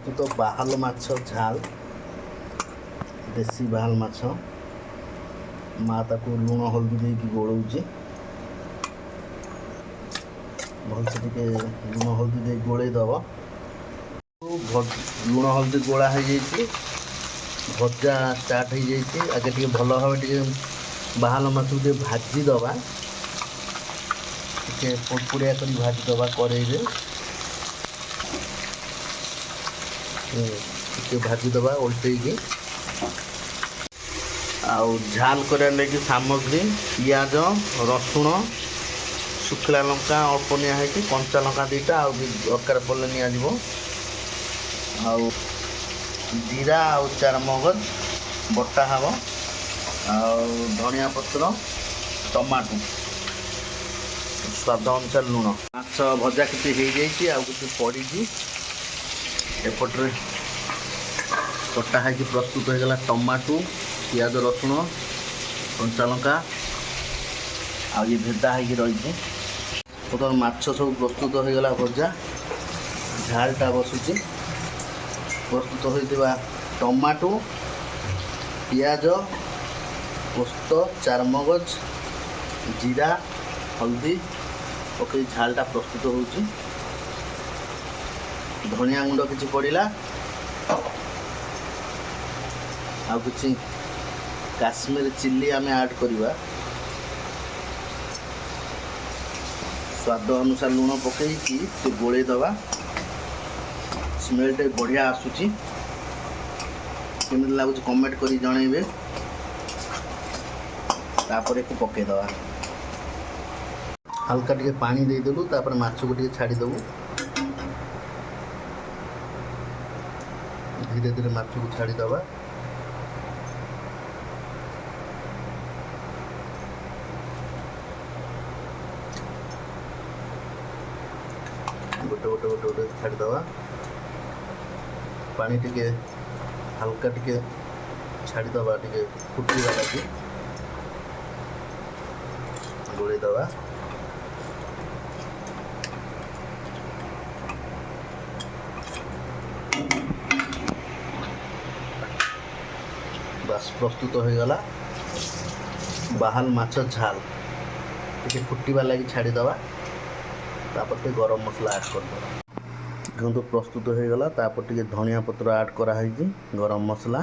तो बाहाल माछ झाल देसी बाहाल माछ माँ ताको लुण हल्दी देकी गोलौचे भलसे टिके लुण हल्दी दे गोले दब लुण हल्दी गोला हो जाइए भजा स्टार्ट हो जाइए आगे टे भल भाव टे बाहाल माछ टे भाजी दबा टे पुड़पुड़िया कर भाजी दबा कड़े टे भाजी दबा उल्टे आउ झाल कर लगी सामग्री पियाज रसुण शुखला लंका अल्प नि कंचा लंका दुईटा आउ दरकार पड़े नि आउ जीरा आउ चारमगज बटा हब आउ धनिया पत्र टमाटो स्वाद अनुसार लुण माछ भजा किसी हो जाइए आउ किसी पड़ी एपटे कटा है प्रस्तुत हो गला टमाटो पियाज रसुण कंचा लंका आ ये भेदा है रही बर्तमान माछ सब प्रस्तुत हो गला भजा झालटा बसुची प्रस्तुत होता टमाटो पियाज पोस्त चारमगज जीरा हल्दी पकई झालटा प्रस्तुत होची धनिया गुंड किसी पड़ा आ किसी काश्मीर चिल्ली आम ऐड करवा स्वाद अनुसार लुण पकईकि गोले दबा स्मेल टे बढ़िया आसूची केमी लगुच कमेंट कर जनइबे तापर को पकई दबा हल्का टिके पानी देदेलु तापर माछ को टिके छाड़ीदेबू धीरे धीरे माछ को छाड़ीदबा गोटे गोटे गोटे गोटे छाड़ीदबा पानी टिके हल्का टिके छाड़ीदबा टिके फुटवा लगी गोली दबा बस प्रस्तुत हो गला बाहाल माछ झाल टिके फुटवा लगी छाड़ीदबा तापर टे गरम मसला ऐड करदे देखो प्रस्तुत हो गला तापर टे धनिया पत्र ऐड करा गरम मसला